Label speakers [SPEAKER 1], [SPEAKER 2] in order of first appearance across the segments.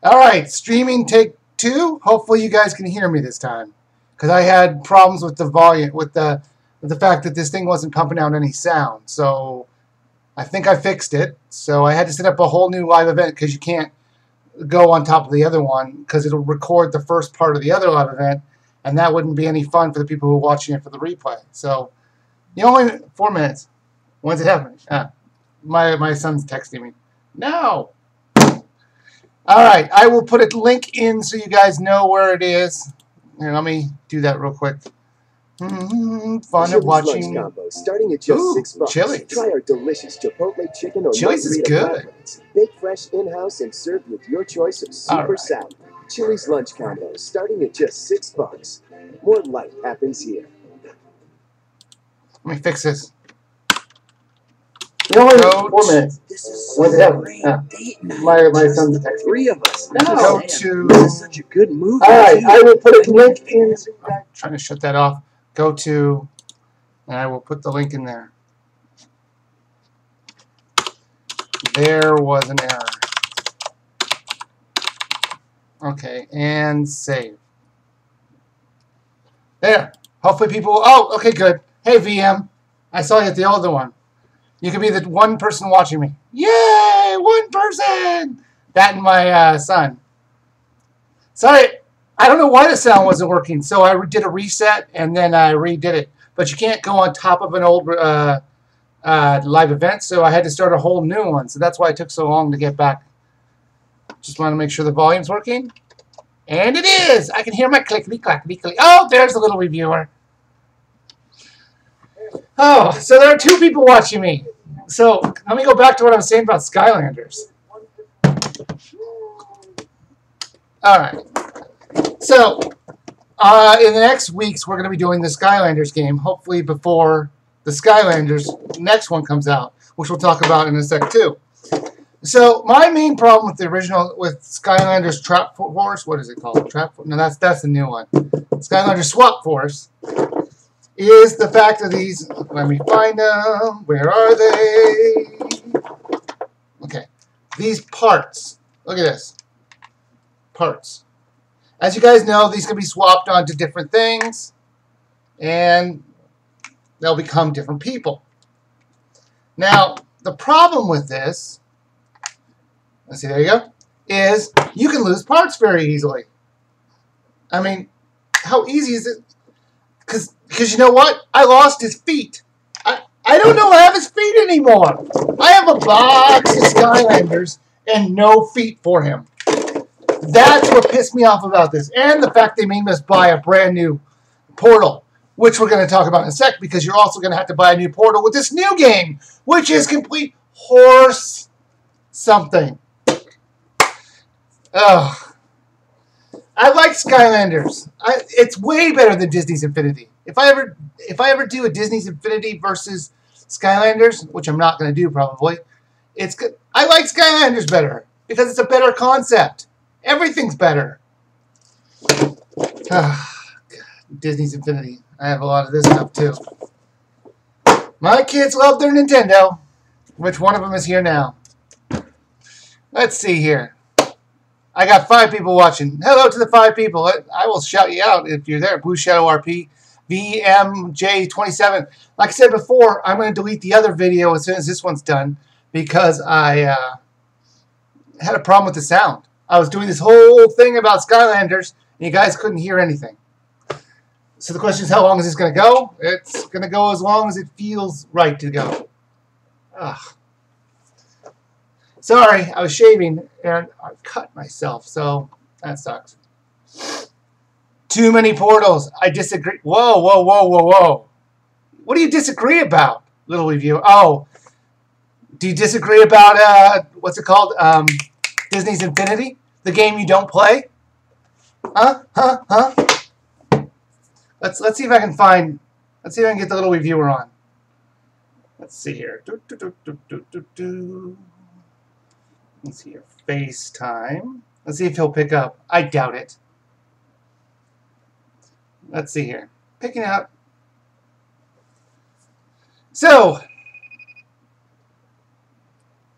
[SPEAKER 1] All right, streaming take 2. Hopefully you guys can hear me this time, because I had problems with the volume, with the fact that this thing wasn't pumping out any sound. So I think I fixed it. So I had to set up a whole new live event, because you can't go on top of the other one, because it'll record the first part of the other live event, and that wouldn't be any fun for the people who are watching it for the replay. So you only 4 minutes. When's it happening? My son's texting me. No. All right, I will put a link in so you guys know where it is. Here, let me do that real quick. Fun of watching.
[SPEAKER 2] Combo, starting at just $6.
[SPEAKER 1] Chili's.
[SPEAKER 2] Try our delicious Chipotle chicken or
[SPEAKER 1] Chili's is good.
[SPEAKER 2] Baked fresh in-house and served with your choice of super salad. Chili's lunch combo, starting at just $6. More life happens here.
[SPEAKER 1] Let me fix this.
[SPEAKER 2] You only
[SPEAKER 1] 4 minutes.
[SPEAKER 2] This is
[SPEAKER 1] What's
[SPEAKER 2] so great.
[SPEAKER 1] My son's texting.
[SPEAKER 2] 3 of us.
[SPEAKER 1] No. Go to.
[SPEAKER 2] This is such a good movie.
[SPEAKER 1] All right, I will put a link in. I'm trying to shut that off. Go to, and I will put the link in there. There was an error. Okay, and save. There. Hopefully people. Oh, okay, good. Hey, VM. I saw you at the other one. You can be the one person watching me. Yay! One person! That and my son. Sorry, I don't know why the sound wasn't working, so I did a reset and then I redid it. But you can't go on top of an old live event, so I had to start a whole new one. So that's why it took so long to get back. Just want to make sure the volume's working. And it is! I can hear my clickety-clackety-click. Oh, there's the little reviewer. Oh, so there are 2 people watching me. So let me go back to what I was saying about Skylanders. All right. So in the next weeks, we're going to be doing the Skylanders game, hopefully before the Skylanders next one comes out, which we'll talk about in a sec too. So my main problem with the original, with Skylanders Trap Force, what is it called? No, that's the new one. Skylanders Swap Force. Is the fact of these, let me find them, where are they? Okay, these parts, look at this, parts. As you guys know, these can be swapped onto different things, and they'll become different people. Now, the problem with this, let's see, there you go, is you can lose parts very easily. I mean, how easy is it? Because you know what? I lost his feet. I don't know I have his feet anymore. I have a box of Skylanders and no feet for him. That's what pissed me off about this. And the fact they made us buy a brand new portal, which we're going to talk about in a sec, because you're also going to have to buy a new portal with this new game, which is complete horse something. Ugh. I like Skylanders. It's way better than Disney's Infinity. If I ever do a Disney's Infinity versus Skylanders, which I'm not going to do probably, it's good. I like Skylanders better because it's a better concept. Everything's better. Disney's Infinity. I have a lot of this stuff too. My kids love their Nintendo. Which one of them is here now? Let's see here. I got 5 people watching. Hello to the 5 people. I will shout you out if you're there. Blue Shadow RP, VMJ27. Like I said before, I'm going to delete the other video as soon as this one's done because I had a problem with the sound. I was doing this whole thing about Skylanders, and you guys couldn't hear anything. So the question is, how long is this going to go? It's going to go as long as it feels right to go. Ugh. Sorry, I was shaving and I cut myself, so that sucks. Too many portals. I disagree. Whoa, whoa, whoa, whoa, whoa. What do you disagree about, little review? Oh, do you disagree about, what's it called? Disney's Infinity? The game you don't play? Huh? Let's see if I can find, let's see if I can get the little reviewer on. Let's see here. Let's see here. FaceTime. Let's see if he'll pick up. I doubt it. Let's see here. Picking up. So,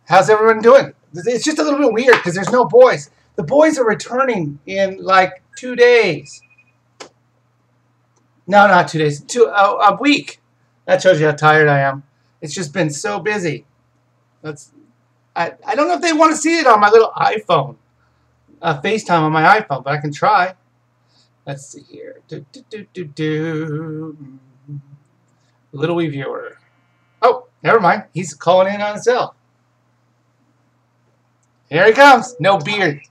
[SPEAKER 1] how's everyone doing? It's just a little bit weird because there's no boys. The boys are returning in like 2 days. No, not 2 days. A week. That shows you how tired I am. It's just been so busy. I don't know if they want to see it on my little iPhone. FaceTime on my iPhone, but I can try. Let's see here. Little Wiiviewer. Oh, never mind. He's calling in on himself. Here he comes. No beard.
[SPEAKER 3] Oh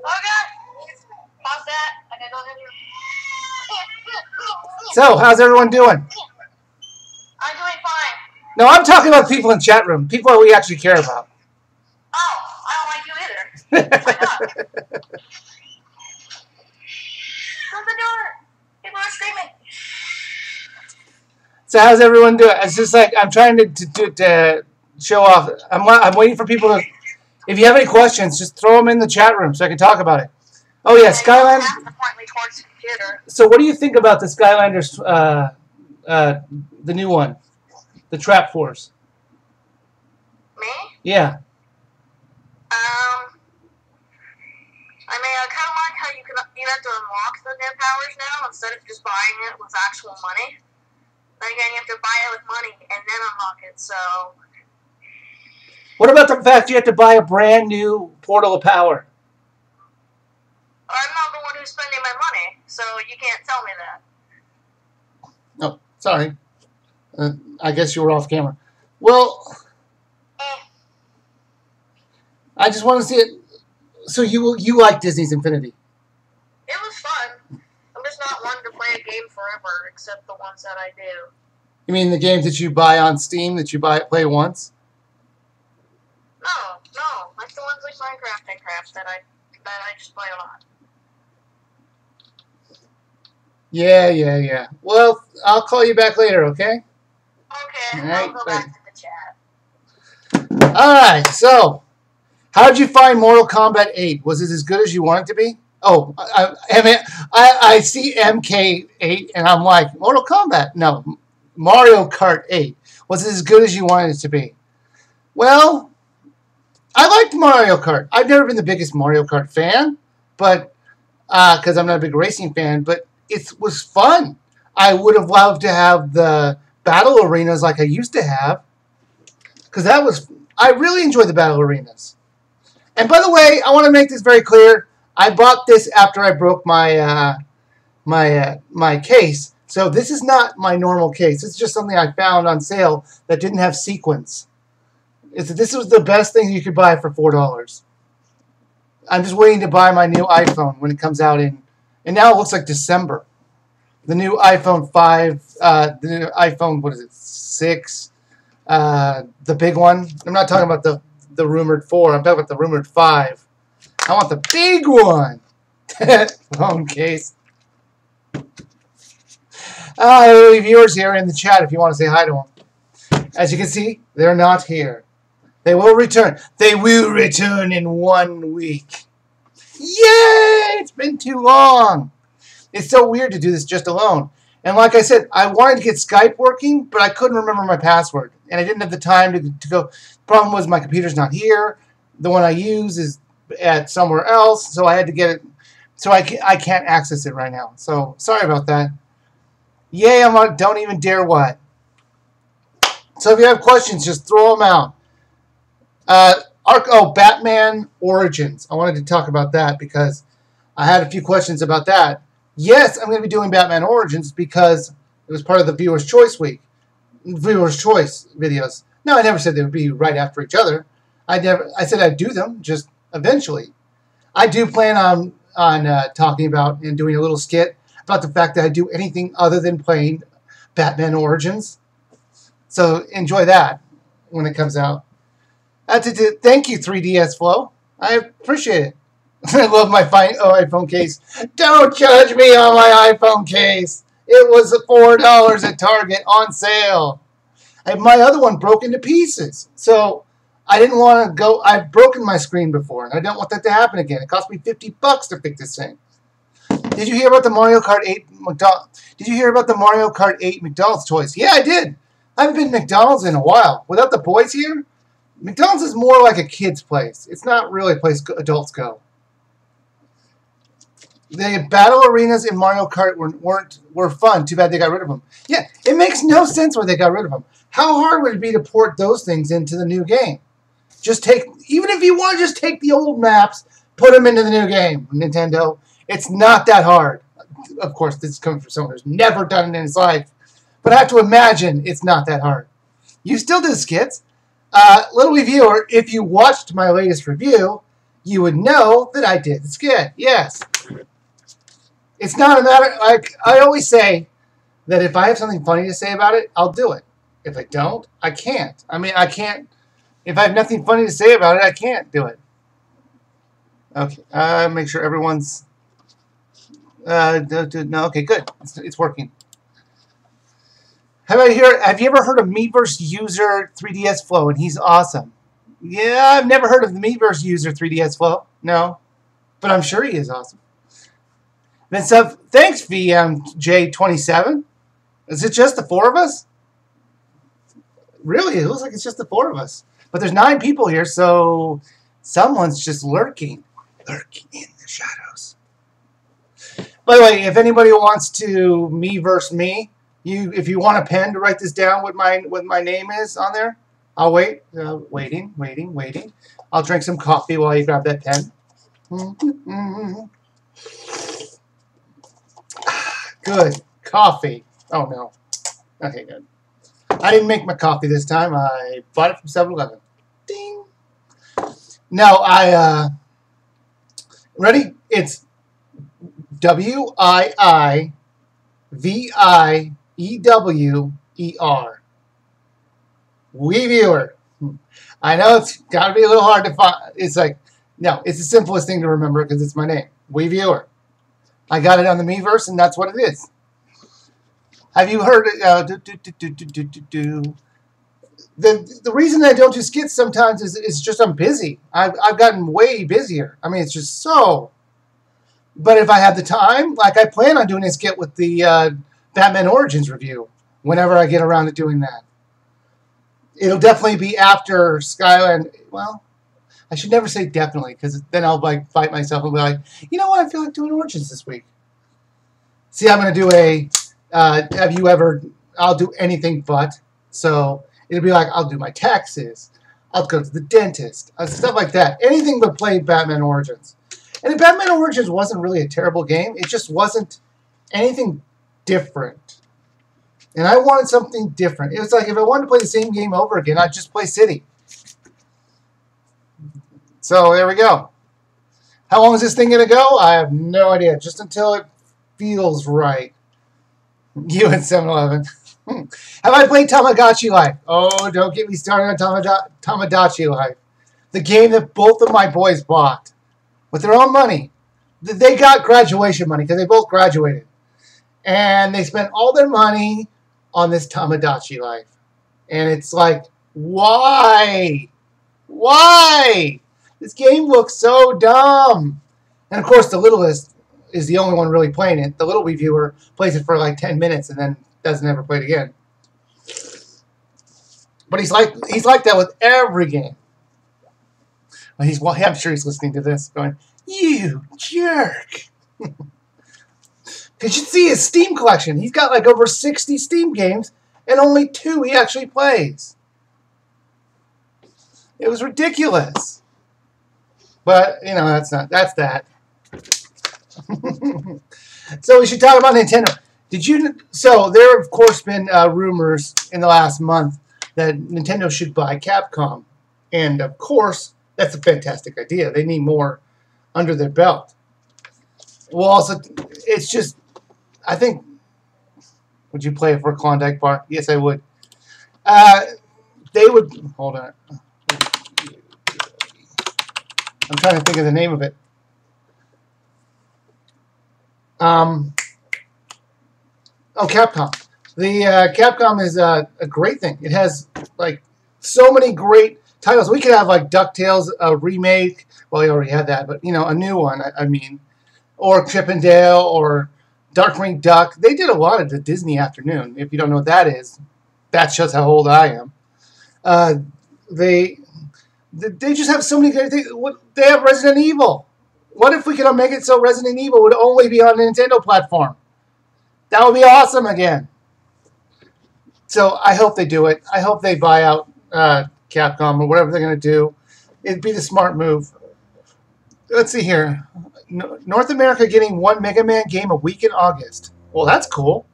[SPEAKER 3] God. Pause that. I gotta go in here.
[SPEAKER 1] So, how's everyone doing?
[SPEAKER 3] I'm doing fine.
[SPEAKER 1] No, I'm talking about people in the chat room. People that we actually care about.
[SPEAKER 3] Oh, I don't like you either. Why not? Close the door. People are screaming.
[SPEAKER 1] So how's everyone doing? It's just like I'm trying to show off. I'm waiting for people to. If you have any questions, just throw them in the chat room so I can talk about it. Oh yeah, Skylanders. So what do you think about the Skylanders? The new one, the Trap Force.
[SPEAKER 3] Me?
[SPEAKER 1] Yeah.
[SPEAKER 3] I mean, I kind of like how you have to unlock the new powers now instead of just buying it with actual money. Then again, you have to buy it with money and then unlock it, so...
[SPEAKER 1] What about the fact you have to buy a brand new Portal of Power?
[SPEAKER 3] I'm not the one who's spending my money, so you can't tell me that.
[SPEAKER 1] Oh, sorry. I guess you were off camera. Well, I just want to see it. So you like Disney's Infinity?
[SPEAKER 3] It was fun. I'm just not one to play a game forever, except the ones that I do.
[SPEAKER 1] You mean the games that you buy on Steam that you play once?
[SPEAKER 3] No, like the ones like Minecraft and Craft that I just play a lot.
[SPEAKER 1] Yeah. Well, I'll call you back later, okay?
[SPEAKER 3] Okay,
[SPEAKER 1] right,
[SPEAKER 3] I'll go back to the chat.
[SPEAKER 1] Alright, so how did you find Mortal Kombat 8? Was it as good as you want it to be? Oh, I see MK8 and I'm like, Mortal Kombat? No, Mario Kart 8. Was it as good as you wanted it to be? Well, I liked Mario Kart. I've never been the biggest Mario Kart fan, but because I'm not a big racing fan, but it was fun. I would have loved to have the battle arenas like I used to have, because I really enjoyed the battle arenas. And by the way, I want to make this very clear. I bought this after I broke my my case. So this is not my normal case. It's just something I found on sale that didn't have sequins. This was the best thing you could buy for $4. I'm just waiting to buy my new iPhone when it comes out and now it looks like December. The new iPhone 5, the new iPhone, what is it, 6, the big one. I'm not talking about the rumored 4. I'm talking about the rumored 5. I want the big one. Phone case. Viewers here in the chat if you want to say hi to them. As you can see, they're not here. They will return. They will return in 1 week. Yay! It's been too long. It's so weird to do this just alone. And like I said, I wanted to get Skype working, but I couldn't remember my password. And I didn't have the time to go. The problem was my computer's not here. The one I use is at somewhere else, so I had to get it. So I can't access it right now. So sorry about that. Yay, I'm on Don't Even Dare What. So if you have questions, just throw them out. Batman Origins. I wanted to talk about that because I had a few questions about that. Yes, I'm going to be doing Batman Origins because it was part of the Viewer's Choice Week. Viewer's Choice videos. No, I never said they would be right after each other. I said I'd do them, just eventually. I do plan on talking about and doing a little skit about the fact that I do anything other than playing Batman Origins. So enjoy that when it comes out. Thank you, 3DS Flow. I appreciate it. I love my iPhone case. Don't judge me on my iPhone case. It was $4 at Target on sale. My other one broke into pieces. So I didn't want to go. I've broken my screen before, and I don't want that to happen again. It cost me $50 to fix this thing. Did you hear about the Mario Kart 8 McDonald's? Did you hear about the Mario Kart 8 McDonald's toys? Yeah, I did. I haven't been to McDonald's in a while. Without the boys here, McDonald's is more like a kid's place. It's not really a place adults go. The battle arenas in Mario Kart were fun. Too bad they got rid of them. Yeah, it makes no sense why they got rid of them. How hard would it be to port those things into the new game? Just take, even if you want to just take the old maps, put them into the new game, Nintendo. It's not that hard. Of course, this is coming from someone who's never done it in his life. But I have to imagine it's not that hard. You still do skits. Little Wiiviewer, if you watched my latest review, you would know that I did the skit. Yes. It's not a matter, like I always say, that if I have something funny to say about it, I'll do it. If I don't, I can't. I mean, I can't. If I have nothing funny to say about it, I can't do it. Okay. Make sure everyone's. No. Okay. Good. It's working. Have you ever heard of Meiverse user 3DS Flow? And he's awesome. Yeah, I've never heard of the Meiverse user 3DS Flow. No, but I'm sure he is awesome. Then thanks, VMJ27. Is it just the 4 of us? Really, it looks like it's just the 4 of us. But there's 9 people here, so someone's just lurking in the shadows. By the way, if anybody wants to Meiverse me, if you want a pen to write this down, what my name is on there, I'll wait. Waiting. I'll drink some coffee while you grab that pen. Good. Coffee. Oh, no. Okay, good. I didn't make my coffee this time. I bought it from 7-Eleven. Ding. No, ready? It's Wiiviewer. Wiiviewer. I know it's got to be a little hard to find. It's like, no, it's the simplest thing to remember because it's my name. Wiiviewer. I got it on the Meiverse, and that's what it is. Have you heard the reason I don't do skits sometimes is just I'm busy. I've gotten way busier. I mean, it's just so. But if I have the time, like I plan on doing a skit with the Batman Origins review whenever I get around to doing that. It'll definitely be after Skyland. Well, I should never say definitely because then I'll like fight myself and be like, you know what? I feel like doing Origins this week. See, I'm going to do a. Have you ever? I'll do anything but. So it'll be like I'll do my taxes. I'll go to the dentist. Stuff like that. Anything but play Batman Origins. And Batman Origins wasn't really a terrible game. It just wasn't anything different. And I wanted something different. It was like if I wanted to play the same game over again, I'd just play City. So there we go. How long is this thing going to go? I have no idea. Just until it feels right. You at 7-Eleven. Have I played Tamagotchi Life? Oh, don't get me started on Tamagotchi Life. The game that both of my boys bought. With their own money. They got graduation money because they both graduated. And they spent all their money on this Tamagotchi Life. And it's like, why? Why? This game looks so dumb. And of course, the littlest is the only one really playing it. The little Wiiviewer plays it for like 10 minutes and then doesn't ever play it again. But he's like that with every game. Well, I'm sure he's listening to this going, you jerk. Because you see his Steam collection. He's got like over 60 Steam games and only 2 he actually plays. It was ridiculous. But, you know, that's that. So we should talk about Nintendo. So there have, of course, been rumors in the last month that Nintendo should buy Capcom. And, of course, that's a fantastic idea. They need more under their belt. Well, also, it's just, I think, would you play it for Klondike Bar? Yes, I would. They would, hold on. I'm trying to think of the name of it. Oh, Capcom. The Capcom is a great thing. It has, like, so many great titles. We could have, like, DuckTales, a remake. Well, we already had that, but, you know, a new one, I mean. Or Chip and Dale, or Darkwing Duck. They did a lot of the Disney Afternoon. If you don't know what that is, that shows how old I am. They just have so many good things. They have Resident Evil. What if we could make it so Resident Evil would only be on a Nintendo platform? That would be awesome again. So I hope they do it. I hope they buy out Capcom or whatever they're going to do. It'd be the smart move. Let's see here. North America getting one Mega Man game a week in August. Well, that's cool.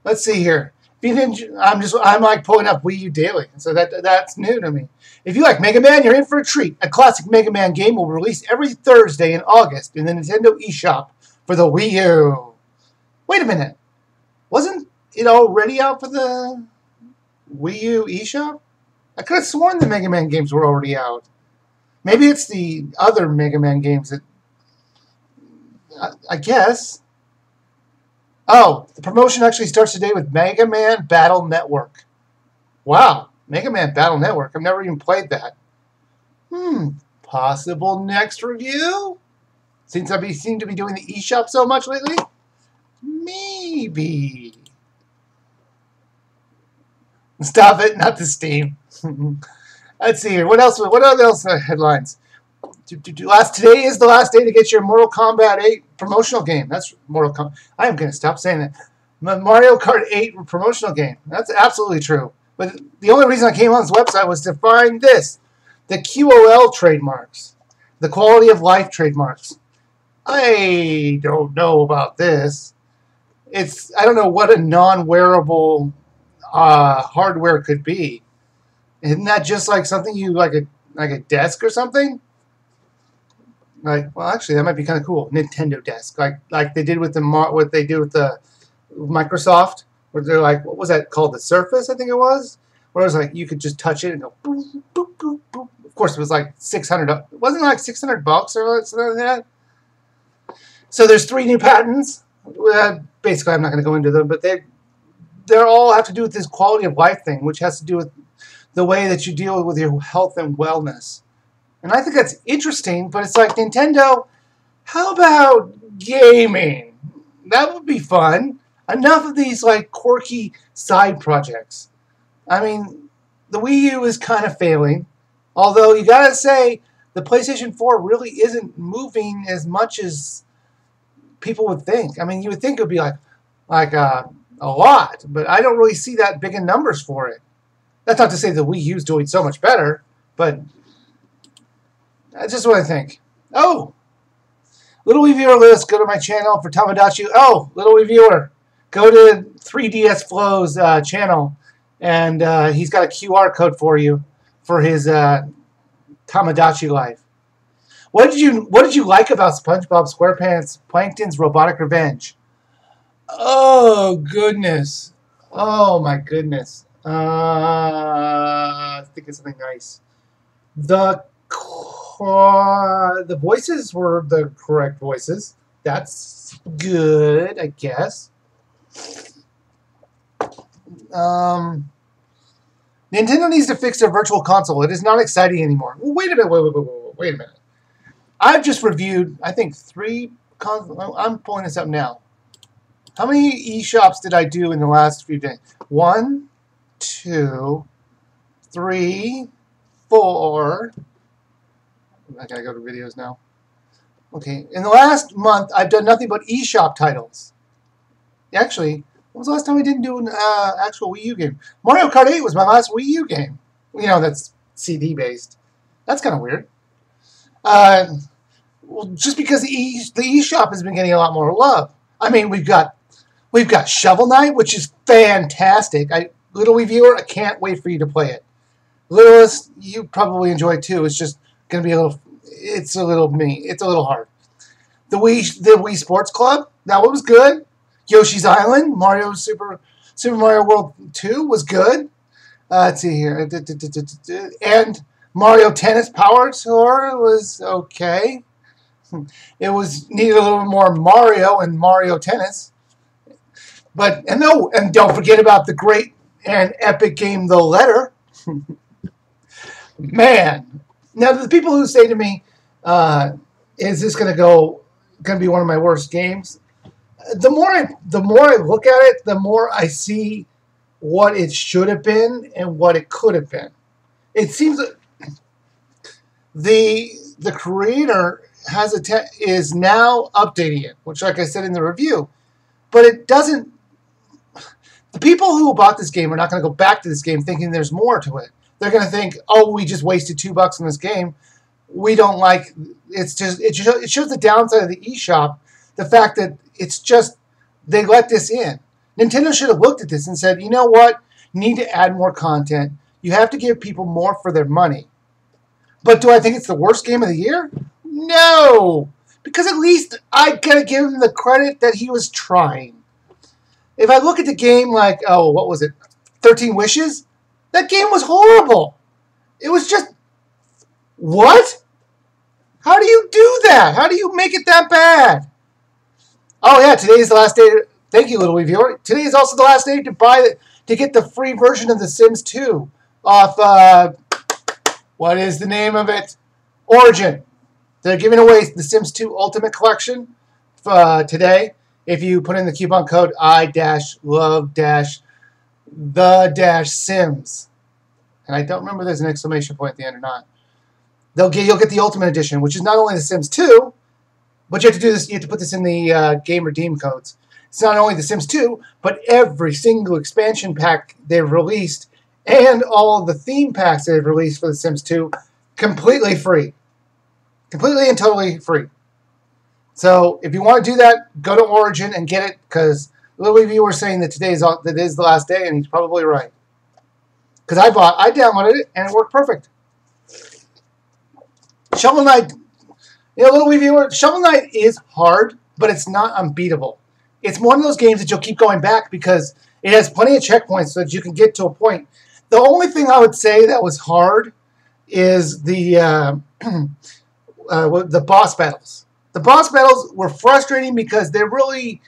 [SPEAKER 1] Let's see here. I'm like pulling up Wii U daily, so that's new to me. If you like Mega Man, you're in for a treat. A classic Mega Man game will release every Thursday in August in the Nintendo eShop for the Wii U. Wait a minute. Wasn't it already out for the Wii U eShop? I could have sworn the Mega Man games were already out. Maybe it's the other Mega Man games that... I guess. Oh, the promotion actually starts today with Mega Man Battle Network. Wow, Mega Man Battle Network. I've never even played that. Possible next review? Since I seem to be doing the eShop so much lately? Maybe. Stop it, not the Steam. Let's see here. What else? What else headlines? Today is the last day to get your Mortal Kombat 8 promotional game. That's Mortal Kombat. I am going to stop saying that. Mario Kart 8 promotional game. That's absolutely true. But the only reason I came on this website was to find this. The QOL trademarks. The quality of life trademarks. I don't know about this. I don't know what a non-wearable hardware could be. Isn't that just like something you like a desk or something? Like, well, actually, that might be kind of cool. Nintendo desk, like they did with what they do with the Microsoft, where they're like, what was that called? The Surface, I think it was, where it was like you could just touch it and go boop boop boop boop. Of course, it was like $600. Wasn't it like $600 or something like that? So there's 3 new patents. Basically, I'm not going to go into them, but they're all have to do with this quality of life thing, which has to do with the way that you deal with your health and wellness. And I think that's interesting, but it's like, Nintendo, how about gaming? That would be fun. Enough of these like quirky side projects. I mean, the Wii U is kind of failing. Although you gotta say, the PlayStation 4 really isn't moving as much as people would think. I mean, you would think it would be like a lot, but I don't really see that big in numbers for it. That's not to say the Wii U is doing so much better, but that's just what I think. Oh! Little Wiiviewer list, go to my channel for Tamagotchi. Oh, Little Wiiviewer, go to 3DS Flow's channel, and he's got a QR code for you for his Tamagotchi life. What did you like about SpongeBob SquarePants Plankton's Robotic Revenge? Oh goodness! Oh my goodness! I think it's something nice. The voices were the correct voices. That's good, I guess. Nintendo needs to fix their virtual console. It is not exciting anymore. Well, wait a minute. Wait a minute. I've just reviewed, I think, 3 consoles. I'm pulling this up now. How many eShops did I do in the last few days? 1, 2, 3, 4. I gotta go to videos now. Okay, in the last month, I've done nothing but eShop titles. Actually, when was the last time I didn't do an actual Wii U game? Mario Kart 8 was my last Wii U game. You know, that's CD-based. That's kind of weird. Well, just because the eShop has been getting a lot more love. I mean, we've got Shovel Knight, which is fantastic. Little Wiiviewer, I can't wait for you to play it. Littlest, you probably enjoy it too. It's just gonna be a little. It's a little hard. The Wii Sports Club, that one was good. Yoshi's Island, Super Mario World 2 was good. Let's see here, and Mario Tennis Power Tour was okay. It needed a little more Mario and Mario Tennis. And don't forget about the great and epic game The Letter. Man, now the people who say to me, "Is this going to be one of my worst games?" The more I look at it, the more I see what it should have been and what it could have been. It seems the creator has is now updating it, which, like I said in the review, but it doesn't. The people who bought this game are not going to go back to this game thinking there's more to it. They're going to think, oh, we just wasted $2 on this game. We don't like. It's just it shows the downside of the eShop. The fact that it's just they let this in. Nintendo should have looked at this and said, you know what? You need to add more content. You have to give people more for their money. But do I think it's the worst game of the year? No! Because at least I gotta give him the credit that he was trying. If I look at the game like, oh, what was it? 13 Wishes? That game was horrible. It was just, what? How do you do that? How do you make it that bad? Oh yeah, today is the last day. Thank you, little Wiiviewer. Today is also the last day to get the free version of The Sims 2 off, what is the name of it? Origin. They're giving away The Sims 2 Ultimate Collection today. If you put in the coupon code I-love-the-sims. And I don't remember if there's an exclamation point at the end or not. You'll get the Ultimate Edition, which is not only The Sims 2, but you have to do this. You have to put this in the game redeem codes. It's not only The Sims 2, but every single expansion pack they've released and all of the theme packs they've released for The Sims 2 completely free. Completely and totally free. So if you want to do that, go to Origin and get it, because little Wiiviewer was saying that today is the last day, and he's probably right. Because I downloaded it and it worked perfect. Shovel Knight, little Wiiviewer, Shovel Knight is hard, but it's not unbeatable. It's one of those games that you'll keep going back because it has plenty of checkpoints so that you can get to a point. The only thing I would say that was hard is the boss battles. The boss battles were frustrating because they're really,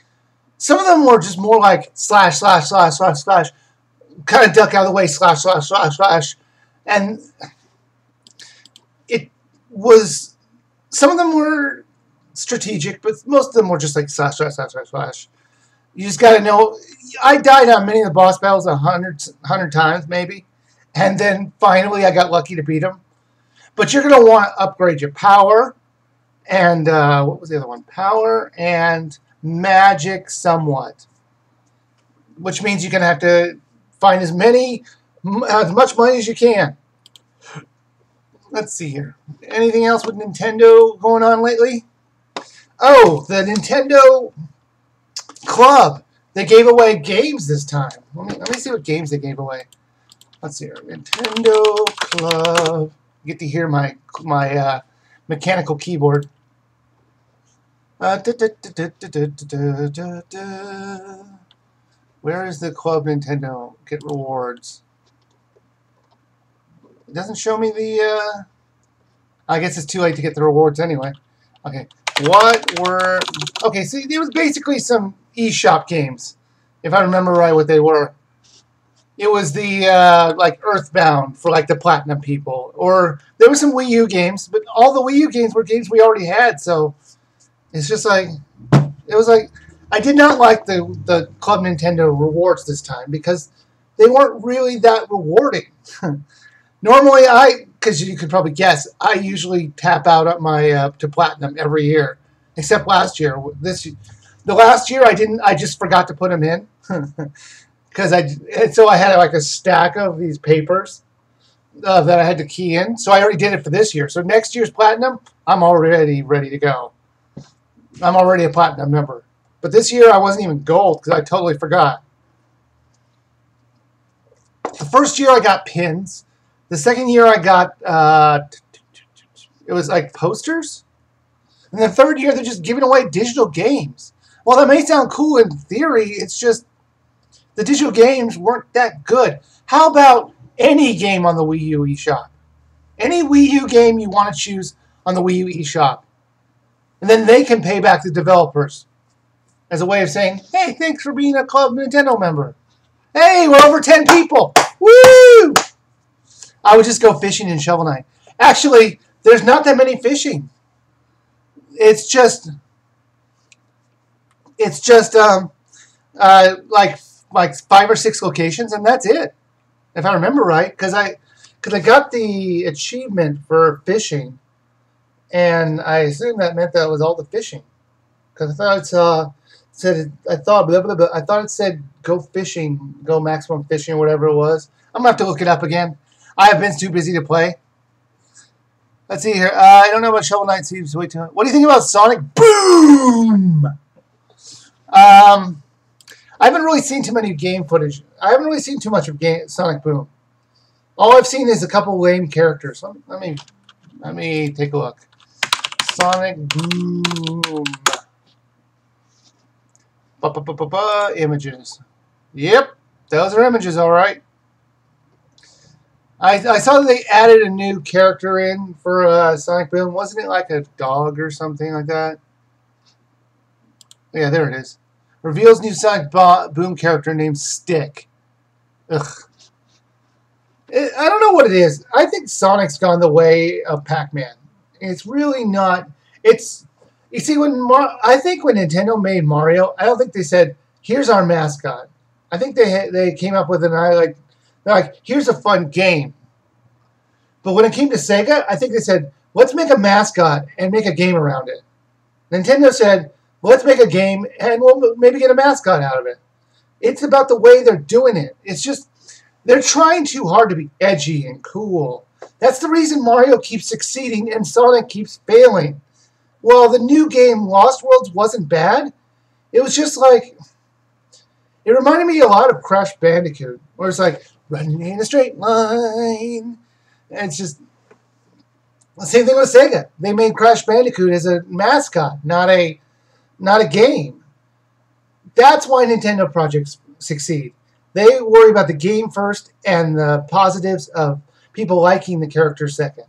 [SPEAKER 1] some of them were just more like slash, slash, slash, slash, slash, kind of duck out of the way, slash, slash, slash, slash. And it was, some of them were strategic, but most of them were just like slash, slash, slash, slash, slash. You just got to know, I died on many of the boss battles 100 times maybe, and then finally I got lucky to beat them. But you're going to want to upgrade your power, and what was the other one? Power and magic somewhat. Which means you're going to have to find as much money as you can. Let's see here. Anything else with Nintendo going on lately? Oh, the Nintendo Club. They gave away games this time. Let me see what games they gave away. Let's see here. Nintendo Club. You get to hear my mechanical keyboard. Where is the Club Nintendo? Get rewards. It doesn't show me the... I guess it's too late to get the rewards anyway. Okay. What were... Okay, so there was basically some eShop games, if I remember right what they were. It was the, like, Earthbound for, like, the Platinum people. Or there were some Wii U games, but all the Wii U games were games we already had, so it's just like... It was like... I did not like the Club Nintendo rewards this time because they weren't really that rewarding. Normally, because you could probably guess, I usually tap out at my to Platinum every year, except last year. The last year I didn't. I just forgot to put them in so I had like a stack of these papers that I had to key in. So I already did it for this year. So next year's Platinum, I'm already ready to go. I'm already a Platinum member. But this year I wasn't even gold because I totally forgot. The first year I got pins. The second year I got, it was like posters. And the third year they're just giving away digital games. Well, that may sound cool in theory. It's just the digital games weren't that good. How about any game on the Wii U eShop? Any Wii U game you want to choose on the Wii U eShop. And then they can pay back the developers as a way of saying, hey, thanks for being a Club Nintendo member. Hey, we're over 10 people. Woo! I would just go fishing in Shovel Knight. Actually, there's not that many fishing. It's just like 5 or 6 locations, and that's it, if I remember right. Because because I got the achievement for fishing, and I assumed that meant that was all the fishing. Because I thought I thought blah blah blah. I thought it said go fishing, go maximum fishing, or whatever it was. I'm gonna have to look it up again. I have been too busy to play. Let's see here. I don't know about Shovel Knight. Seems way too. What do you think about Sonic Boom? I haven't really seen too many game footage. I haven't really seen too much of Sonic Boom. All I've seen is a couple lame characters. Let me take a look. Sonic Boom. Images. Yep, those are images, all right. I saw that they added a new character in for Sonic Boom. Wasn't it like a dog or something like that? Yeah, there it is. Reveals new Sonic Boom character named Stick. Ugh. I don't know what it is. I think Sonic's gone the way of Pac-Man. It's really not. It's, you see, I think when Nintendo made Mario, I don't think they said, "Here's our mascot." I think they came up with they're like, "Here's a fun game." But when it came to Sega, I think they said, "Let's make a mascot and make a game around it." Nintendo said, "Let's make a game and we'll maybe get a mascot out of it." It's about the way they're doing it. It's just, they're trying too hard to be edgy and cool. That's the reason Mario keeps succeeding and Sonic keeps failing. Well, the new game, Lost Worlds, wasn't bad. It was just like, it reminded me a lot of Crash Bandicoot, where it's like, running in a straight line. And it's just, the same thing with Sega. They made Crash Bandicoot as a mascot, not a game. That's why Nintendo projects succeed. They worry about the game first and the positives of people liking the character second.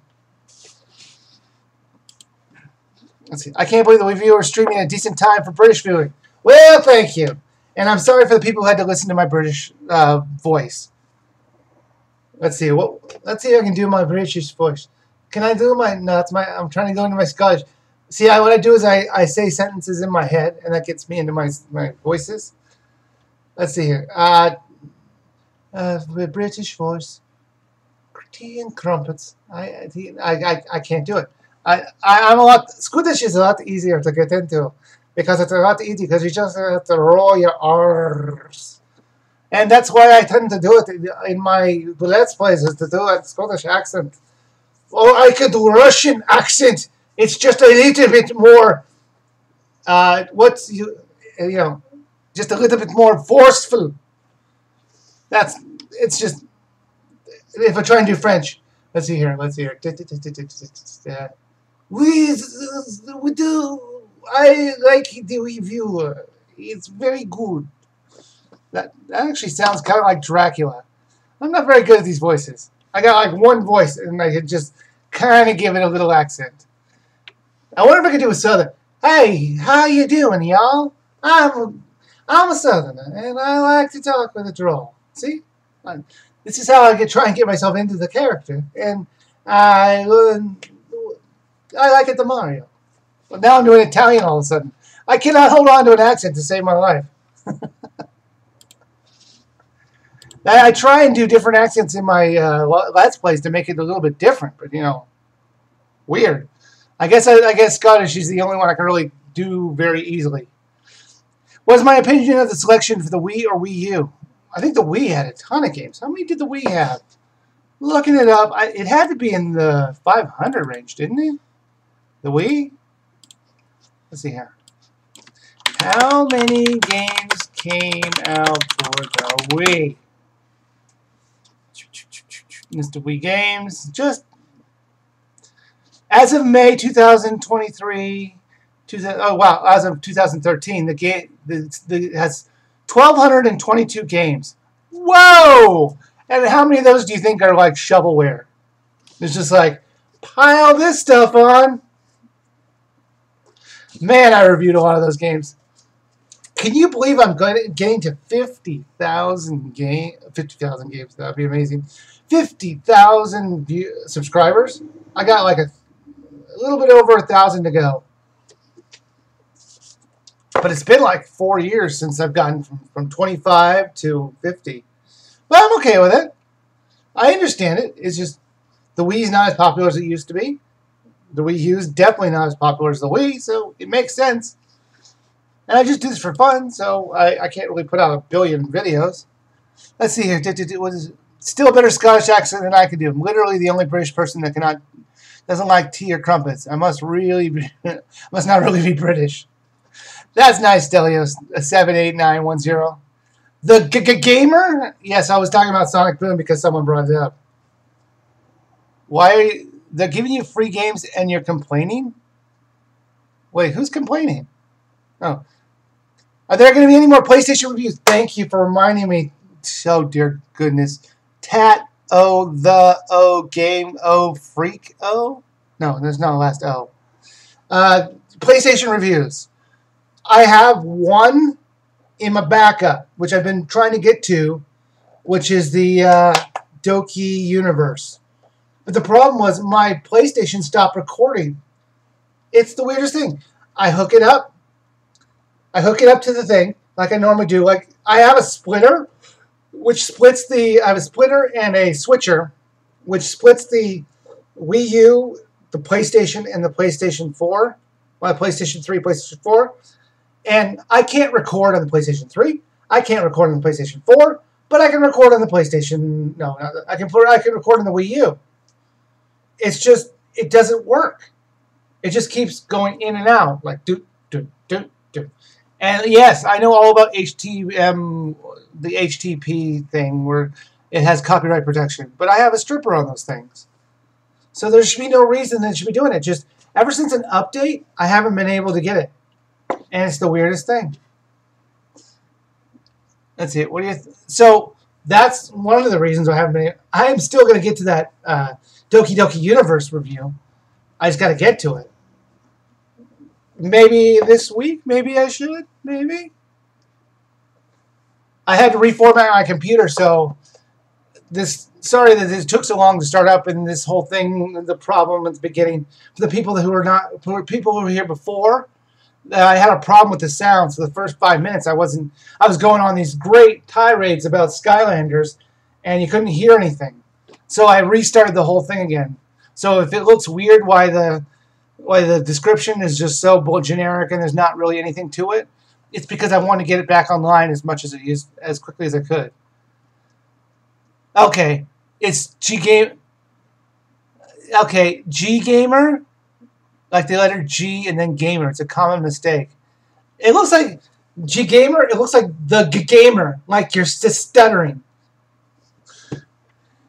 [SPEAKER 1] Let's see. I can't believe the Wiiviewer is streaming at a decent time for British viewing. Well, thank you. And I'm sorry for the people who had to listen to my British voice. Let's see. Let's see if I can do my British voice. Can I do my? No, I'm trying to go into my Scottish. See, what I do is I say sentences in my head, and that gets me into my voices. Let's see here. The British voice. Tea and crumpets. I can't do it. I'm a lot. Scottish is a lot easier to get into because it's a lot easier because you just have to roll your R's. And that's why I tend to do it in my Let's Plays, is to do a Scottish accent. Oh, I could do Russian accent. It's just a little bit more, just a little bit more forceful. It's just, if I try and do French, let's see here. We do, I like the Wiiviewer. It's very good. That actually sounds kind of like Dracula. I'm not very good at these voices. I got like one voice, and I could just kind of give it a little accent. I wonder if I could do a Southern. Hey, how you doing, y'all? I'm a Southerner, and I like to talk with a drawl. See? This is how I could try and get myself into the character, and I like it to Mario. But now I'm doing Italian all of a sudden. I cannot hold on to an accent to save my life. I try and do different accents in my Let's Plays to make it a little bit different, but weird. I guess Scottish is the only one I can really do very easily. What's my opinion of the selection for the Wii or Wii U? I think the Wii had a ton of games. How many did the Wii have? Looking it up, it had to be in the 500 range, didn't it? The Wii? Let's see here. How many games came out for the Wii? Mr. Wii Games. Just as of May 2023, as of 2013, the game has 1,222 games. Whoa! And how many of those do you think are like shovelware? It's just like, pile this stuff on. Man, I reviewed a lot of those games. Can you believe I'm getting to 50,000 games? That would be amazing. 50,000 subscribers. I got like a little bit over 1,000 to go. But it's been like 4 years since I've gotten from 25 to 50. But I'm okay with it. I understand it. It's just, The Wii's not as popular as it used to be. The Wii U's definitely not as popular as the Wii, so it makes sense. And I just do this for fun, so I can't really put out a billion videos. Let's see here. Still a better Scottish accent than I can do. I'm literally the only British person that doesn't like tea or crumpets. I must not really be British. That's nice, Delios. 78910. The gamer? Yes, I was talking about Sonic Boom because someone brought it up. Why are they're giving you free games and you're complaining? Wait, who's complaining? Oh. Are there going to be any more PlayStation reviews? Thank you for reminding me. Oh, dear goodness. Tat O, the O, game O, freak O? No, there's no last O. PlayStation reviews. I have one in my backup, which I've been trying to get to, which is the Doki Universe. But the problem was my PlayStation stopped recording. It's the weirdest thing. I hook it up to the thing like I normally do. Like I have a splitter, which splits the. I have a splitter and a switcher, which splits the Wii U, the PlayStation, and the PlayStation 4. My PlayStation 3, PlayStation 4, and I can't record on the PlayStation 3. I can't record on the PlayStation 4, but I can record on the PlayStation. No, I can record on the Wii U. It's just it doesn't work. It just keeps going in and out like do. And yes, I know all about HTM, the HTTP thing where it has copyright protection, but I have a stripper on those things. So there should be no reason that it should be doing it. Just ever since an update, I haven't been able to get it. And it's the weirdest thing. Let's see. What do you so that's one of the reasons I haven't been I am still going to get to that Doki Doki Universe review. I just got to get to it. Maybe this week. Maybe I should. Maybe. I had to reformat my computer, so sorry that this took so long to start up, and this whole thing, the problem at the beginning. For the people who were here before, I had a problem with the sound. So the first 5 minutes, I was going on these great tirades about Skylanders, and you couldn't hear anything. So I restarted the whole thing again. So if it looks weird, why the description is just so generic and there's not really anything to it, it's because I want to get it back online as much as quickly as I could. Okay, it's G Gamer, like the letter G and then Gamer. It's a common mistake. It looks like G Gamer. It looks like the Gamer, like you're stuttering.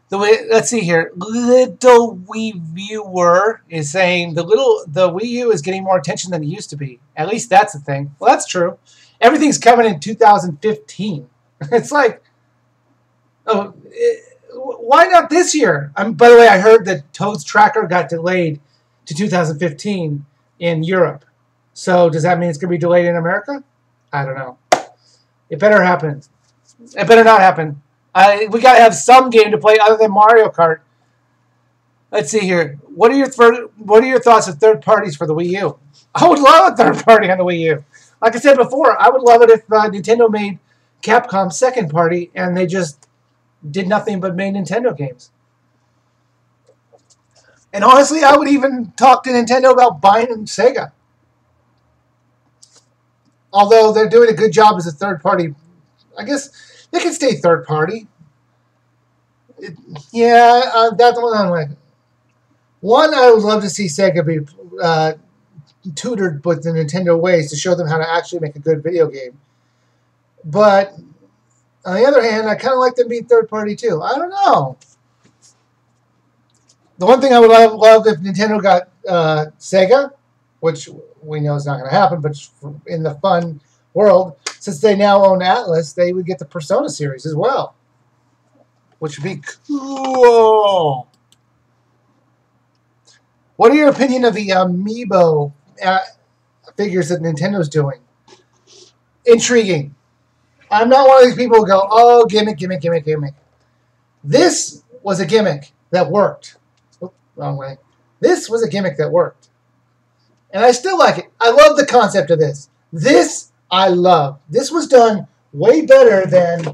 [SPEAKER 1] Let's see here. Little Wiiviewer is saying the Wii U is getting more attention than it used to be. At least that's the thing. Well, that's true. Everything's coming in 2015. It's like, oh, why not this year? By the way, I heard that Toad's Tracker got delayed to 2015 in Europe. So does that mean it's going to be delayed in America? I don't know. It better happen. It better not happen. We gotta have some game to play other than Mario Kart. Let's see here. What are your thoughts of third parties for the Wii U? I would love a third party on the Wii U. Like I said before, I would love it if Nintendo made Capcom's second party and they just did nothing but made Nintendo games. And honestly, I would even talk to Nintendo about buying Sega. Although they're doing a good job as a third party, I guess. They can stay third party. That's the one I'm like. One, I would love to see Sega be tutored with the Nintendo ways to show them how to actually make a good video game. But on the other hand, I kind of like them being third party too. I don't know. The one thing I would love if Nintendo got Sega, which we know is not going to happen, but in the fun world, since they now own Atlas, they would get the Persona series as well, which would be cool. What are your opinion of the Amiibo figures that Nintendo's doing? Intriguing. I'm not one of these people who go, oh, gimmick, gimmick, gimmick, gimmick. This was a gimmick that worked. Oops, wrong way. This was a gimmick that worked. And I still like it. I love the concept of this. This I love. This was done way better than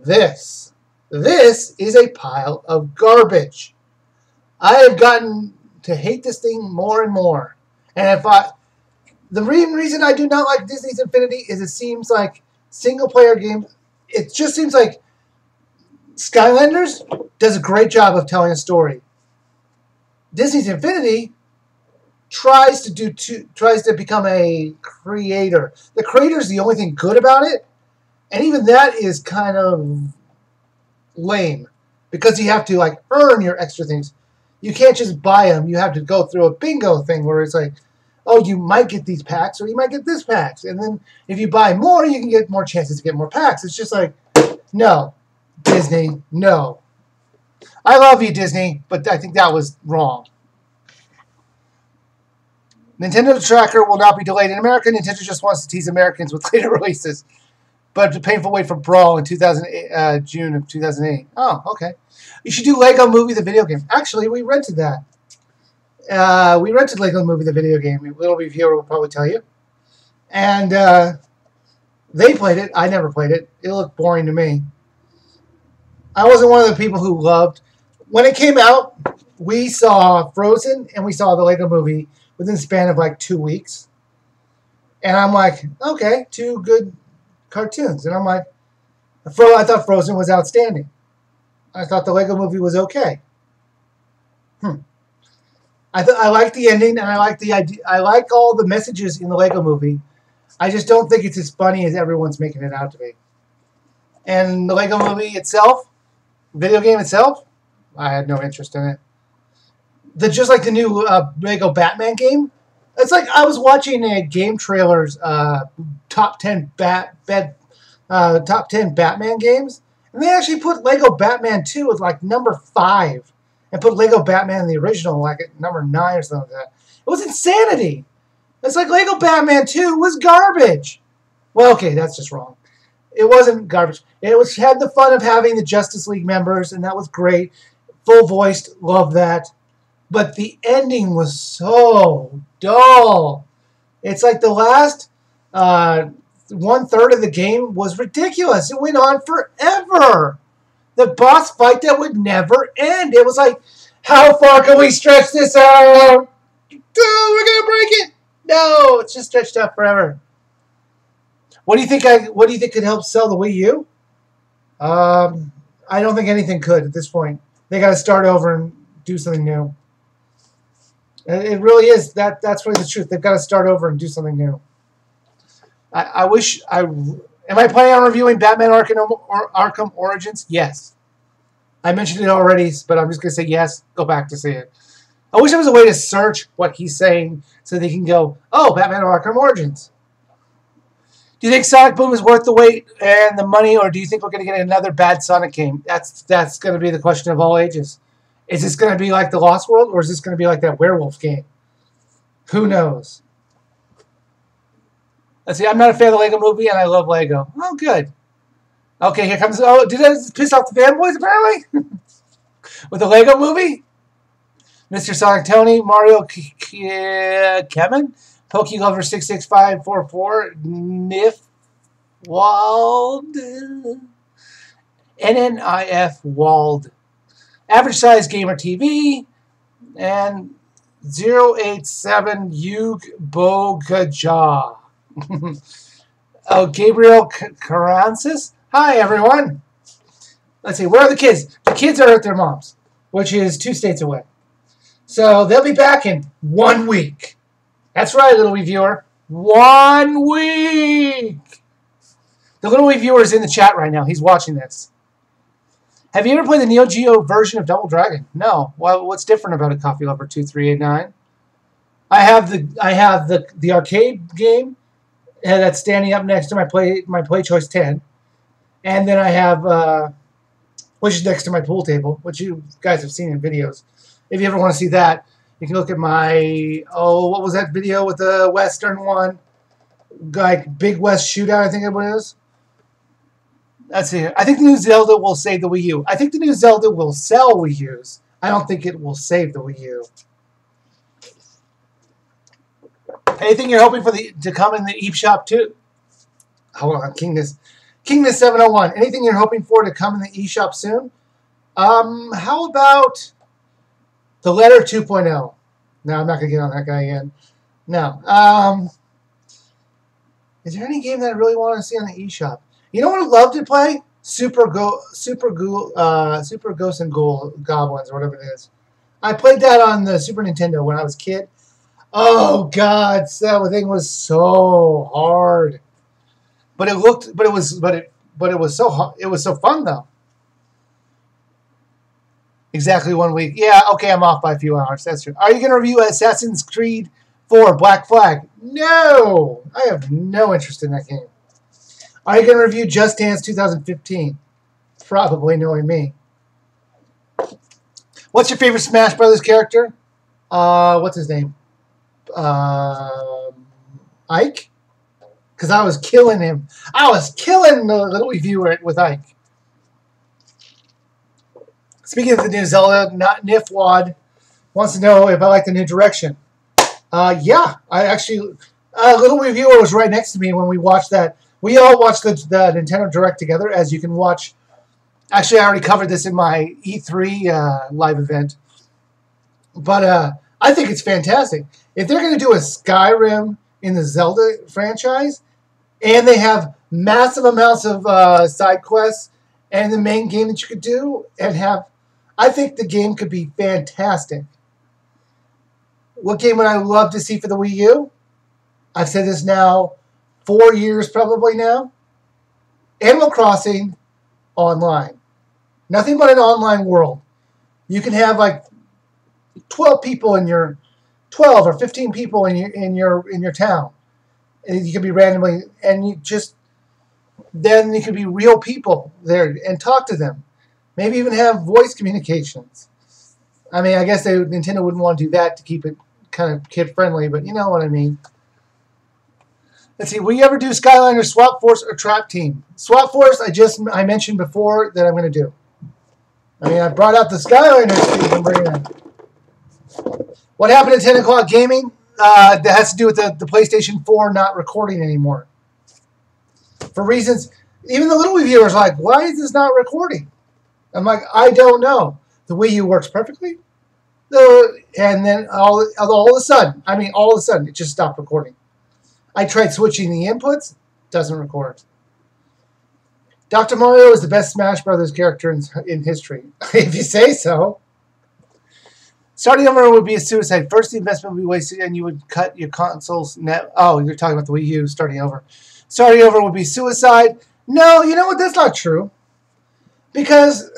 [SPEAKER 1] this. This is a pile of garbage. I have gotten to hate this thing more and more. And the reason I do not like Disney's Infinity is it seems like single-player games. It just seems like Skylanders does a great job of telling a story. Disney's Infinity tries to become a creator. The creator is the only thing good about it, and even that is kind of lame because you have to like earn your extra things. You can't just buy them. You have to go through a bingo thing where it's like, oh, you might get these packs or you might get this packs, and then if you buy more, you can get more chances to get more packs. It's just like, no, Disney, no. I love you, Disney, but I think that was wrong. Nintendo Tracker will not be delayed in America. Nintendo just wants to tease Americans with later releases. But the painful wait for Brawl in June of 2008. Oh, okay. You should do Lego Movie the video game. Actually, we rented that. We rented Lego Movie the video game. Little Wiiviewer will probably tell you. And they played it. I never played it. It looked boring to me. I wasn't one of the people who loved. When it came out, we saw Frozen and we saw the Lego Movie within the span of like 2 weeks. And I'm like, okay, 2 good cartoons. And I'm like, I thought Frozen was outstanding. I thought the Lego Movie was okay. I like the ending, and I like the idea. I like all the messages in the Lego Movie. I just don't think it's as funny as everyone's making it out to be. And the Lego Movie itself, video game itself, I had no interest in it. Just like the new Lego Batman game, it's like I was watching a game trailer's top 10 Batman games, and they actually put Lego Batman 2 as like number 5, and put Lego Batman the original like at number 9 or something like that. It was insanity. It's like Lego Batman 2 was garbage. Well, okay, that's just wrong. It wasn't garbage. It had the fun of having the Justice League members, and that was great. Full voiced, love that. But the ending was so dull. It's like the last 1/3 of the game was ridiculous. It went on forever. The boss fight that would never end. It was like, how far can we stretch this out? Oh, we're gonna break it. No, it's just stretched out forever. What do you think? What do you think could help sell the Wii U? I don't think anything could at this point. They got to start over and do something new. It really is. That's really the truth. They've got to start over and do something new. I wish I. Am I planning on reviewing Batman Arkham Origins? Yes. I mentioned it already, but I'm just going to say yes. Go back to see it. I wish there was a way to search what he's saying so they can go, oh, Batman Arkham Origins. Do you think Sonic Boom is worth the wait and the money, or do you think we're going to get another bad Sonic game? That's going to be the question of all ages. Is this going to be like the Lost World, or is this going to be like that werewolf game? Who knows? Let's see. I'm not a fan of the Lego Movie, and I love Lego. Oh, good. Okay, here comes. Oh, did that piss off the fanboys apparently? With the Lego Movie, Mr. Sonic Tony, Mario Kevin, Pokelover 66544, Nif Wald, NNIF Wald, Average Size Gamer TV, and 087 Yug Bogaja. Oh, Gabriel Caransis. Hi, everyone. Let's see. Where are the kids? The kids are at their mom's, which is 2 states away. So they'll be back in 1 week. That's right, Little Wiiviewer. 1 week. The Little Wiiviewer is in the chat right now. He's watching this. Have you ever played the Neo Geo version of Double Dragon? No. Well, what's different about it, Coffee Lover 2389? I have the arcade game that's standing up next to my Play Choice 10, and then I have which is next to my pool table, which you guys have seen in videos. If you ever want to see that, you can look at my what was that video with the Western one, like Big West Shootout, I think it was. Let's see. I think the new Zelda will save the Wii U. I think the new Zelda will sell Wii U's. I don't think it will save the Wii U. Anything you're hoping for to come in the eShop too? Hold on, Kingness 701. Anything you're hoping for to come in the eShop soon? How about The Letter 2.0. No, I'm not going to get on that guy again. No. Is there any game that I really want to see on the eShop? You know what I'd love to play? Super Ghosts and Goblins, or whatever it is. I played that on the Super Nintendo when I was a kid. Oh God, that thing was so hard. But it was so fun though. Exactly 1 week. Yeah, okay, I'm off by a few hours. That's true. Are you going to review Assassin's Creed 4 Black Flag? No, I have no interest in that game. Are you going to review Just Dance 2015? Probably, knowing me. What's your favorite Smash Brothers character? What's his name? Ike? Because I was killing him. I was killing the little Wiiviewer with Ike. Speaking of the new Zelda, not Nifwad wants to know if I like the new direction. Yeah, I actually, little Wiiviewer was right next to me when we watched that. We all watched the Nintendo Direct together, as you can watch. Actually, I already covered this in my E3 live event. But I think it's fantastic. If they're going to do a Skyrim in the Zelda franchise, and they have massive amounts of side quests and the main game that you could do, and have, I think the game could be fantastic. What game would I love to see for the Wii U? I've said this now 4 years probably now. Animal Crossing online. Nothing but an online world. You can have like 12 people in your 12 or 15 people in your town. And you can be randomly, and you just, then you can be real people there and talk to them. Maybe even have voice communications. I mean, I guess Nintendo wouldn't want to do that to keep it kind of kid-friendly, but you know what I mean. Let's see, will you ever do Skylanders Swap Force or Trap Team? Swap Force, I mentioned before that I'm going to do. I mean, I brought out the Skylanders team and bring it in. What happened at 10 o'clock gaming? That has to do with the PlayStation 4 not recording anymore. For reasons, even the little viewers are like, why is this not recording? I'm like, I don't know. The Wii U works perfectly. And then all of a sudden, it just stopped recording. I tried switching the inputs. Doesn't record. Dr. Mario is the best Smash Brothers character in history. If you say so. Starting over would be a suicide. First, the investment would be wasted, and you would cut your console's net. Oh, you're talking about the Wii U starting over. Starting over would be suicide. No, you know what? That's not true. Because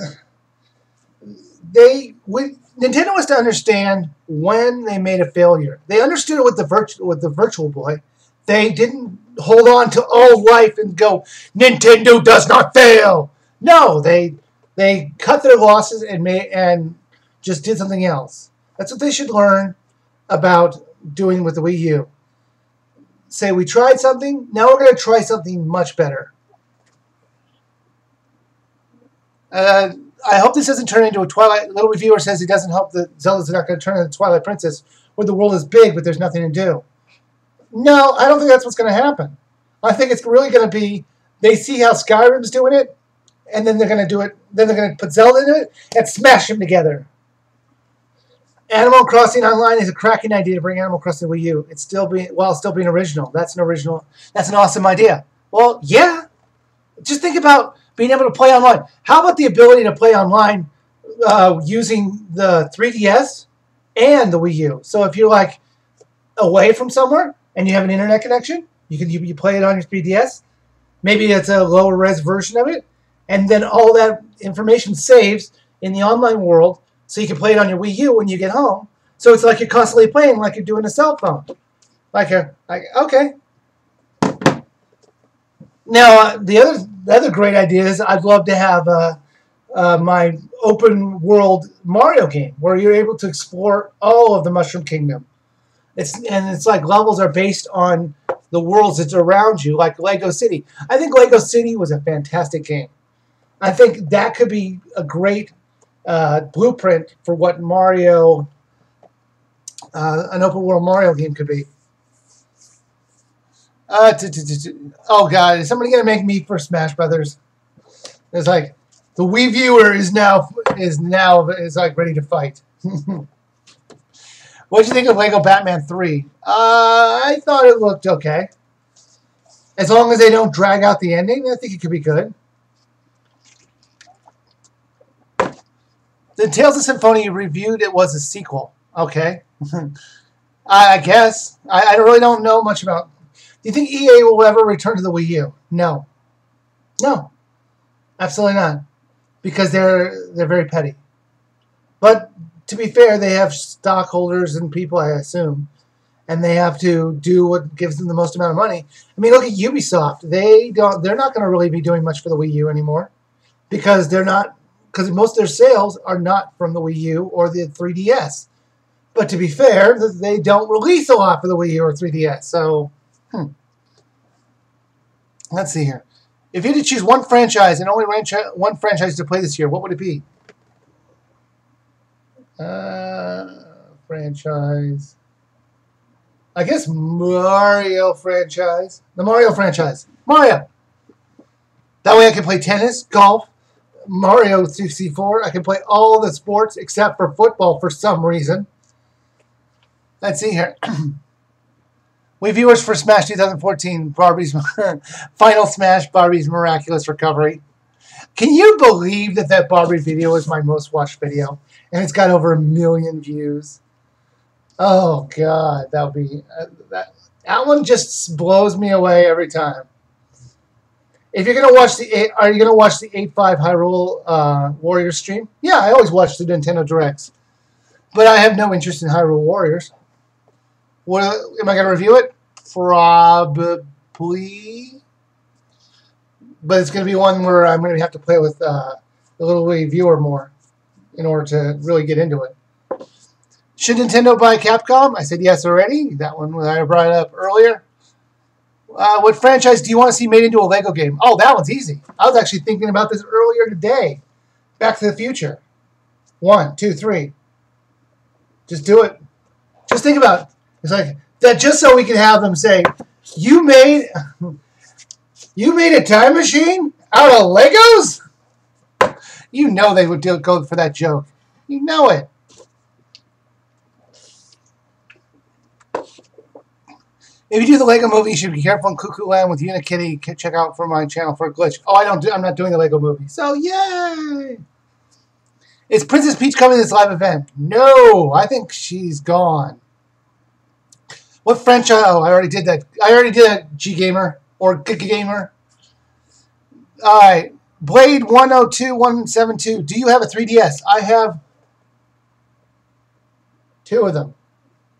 [SPEAKER 1] Nintendo was to understand when they made a failure. They understood it with the Virtual Boy. They didn't hold on to all life and go, Nintendo does not fail. No, they cut their losses and just did something else. That's what they should learn about doing with the Wii U. Say, we tried something, now we're going to try something much better. I hope this doesn't turn into a Twilight. Little Reviewer says he doesn't hope that Zelda's not going to turn into Twilight Princess, where the world is big, but there's nothing to do. No, I don't think that's what's going to happen. I think it's really going to be, they see how Skyrim's doing it, and then they're going to do it, then they're going to put Zelda into it, and smash them together. Animal Crossing Online is a cracking idea to bring Animal Crossing to Wii U. It's still being original. That's an awesome idea. Well, yeah. Just think about being able to play online. How about the ability to play online using the 3DS and the Wii U? So if you're like away from somewhere and you have an internet connection, you play it on your 3DS. Maybe it's a lower res version of it, and then all that information saves in the online world, so you can play it on your Wii U when you get home. So it's like you're constantly playing, like you're doing a cell phone. Okay. Now the other great idea is I'd love to have my open world Mario game where you're able to explore all of the Mushroom Kingdom. It's like levels are based on the worlds that's around you, like Lego City. I think Lego City was a fantastic game. I think that could be a great blueprint for what Mario, an open world Mario game could be. Oh God, is somebody gonna make me for Smash Brothers? It's like the Wiiviewer is like ready to fight. What did you think of Lego Batman 3? I thought it looked okay. As long as they don't drag out the ending, I think it could be good. The Tales of Symphonia reviewed it was a sequel. Okay. I guess. I really don't know much about... Do you think EA will ever return to the Wii U? No. No. Absolutely not. Because they're very petty. But to be fair, they have stockholders and people, I assume. And they have to do what gives them the most amount of money. I mean, look at Ubisoft. They're not going to really be doing much for the Wii U anymore. Because most of their sales are not from the Wii U or the 3DS. But to be fair, they don't release a lot for the Wii U or 3DS. So, let's see here. If you had to choose one franchise and only one franchise to play this year, what would it be? Franchise. I guess Mario franchise. The Mario franchise. Mario! That way I can play tennis, golf, Mario 64. I can play all the sports except for football for some reason. Let's see here. Wiiviewers for Smash 2014. Barbie's Final Smash, Barbie's Miraculous Recovery. Can you believe that Barbie video was my most watched video? And it's got over 1 million views. Oh, God. That would be... that one just blows me away every time. If you're gonna watch are you gonna watch the 8.5 Hyrule Warriors stream? Yeah, I always watch the Nintendo Directs, but I have no interest in Hyrule Warriors. What am I gonna review it? Probably, but it's gonna be one where I'm gonna have to play with the little Wiiviewer more in order to really get into it. Should Nintendo buy Capcom? I said yes already. That one I brought up earlier. What franchise do you want to see made into a Lego game? Oh, that one's easy. I was actually thinking about this earlier today. Back to the Future. 1, 2, 3. Just do it. Just think about it. It's like that, just so we can have them say, "You made a time machine out of Legos." You know they would go for that joke. You know it. If you do the Lego movie, you should be careful in Cuckoo Land with Unikitty. Check out for my channel for a glitch. Oh, I'm not doing the Lego movie. So, yay! Is Princess Peach coming to this live event? No, I think she's gone. What franchise? Oh, I already did that. I already did that, G-Gamer. Or G-Gamer. Alright. Blade 102172. Do you have a 3DS? I have 2 of them.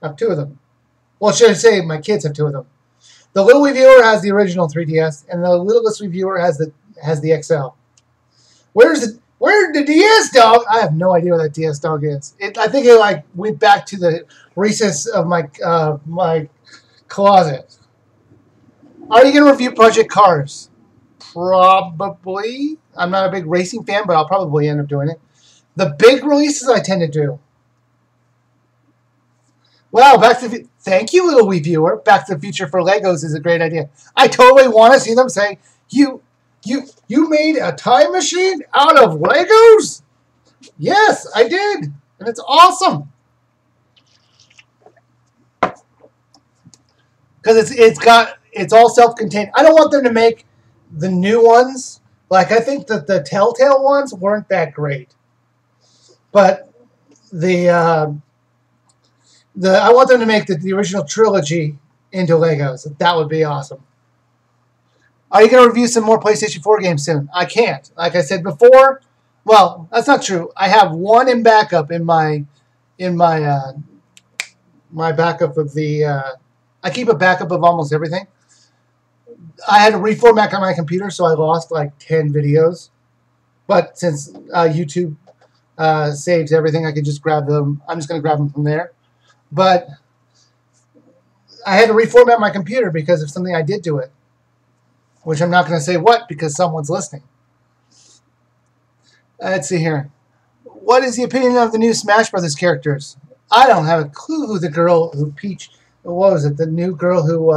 [SPEAKER 1] I have 2 of them. Well, should I say my kids have 2 of them? The little Wiiviewer has the original 3DS, and the littlest Wiiviewer has the XL. Where's the DS dog? I have no idea where that DS dog is. I think it like went back to the recess of my my closet. Are you gonna review Project Cars? Probably. I'm not a big racing fan, but I'll probably end up doing it. The big releases I tend to do. Wow, thank you, little Wiiviewer. Back to the Future for Legos is a great idea. I totally want to see them say, you made a time machine out of Legos? Yes, I did. And it's awesome. Because it's all self-contained. I don't want them to make the new ones. Like, I think that the Telltale ones weren't that great. But I want them to make the original trilogy into Legos. That would be awesome. Are you going to review some more PlayStation 4 games soon? I can't. Like I said before, well, that's not true. I have one in backup in my backup of the. I keep a backup of almost everything. I had to reformat on my computer, so I lost like 10 videos. But since YouTube saves everything, I can just grab them. I'm just going to grab them from there. But I had to reformat my computer because of something I did to it. Which I'm not going to say what because someone's listening. Let's see here. What is the opinion of the new Smash Brothers characters? I don't have a clue who the girl who Peach... What was it? The new girl who...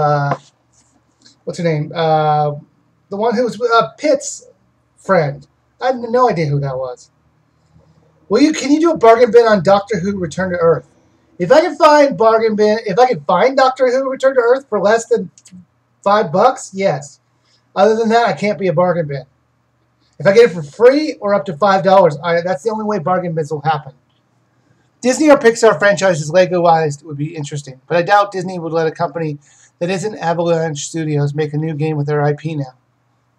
[SPEAKER 1] what's her name? The one who was Pitt's friend. I have no idea who that was. Can you do a bargain bin on Doctor Who Return to Earth? If I can find bargain bin, if I can find Doctor Who Return to Earth for less than $5, yes. Other than that, I can't be a bargain bin. If I get it for free or up to $5, that's the only way bargain bins will happen. Disney or Pixar franchises Lego-wise would be interesting, but I doubt Disney would let a company that isn't Avalanche Studios make a new game with their IP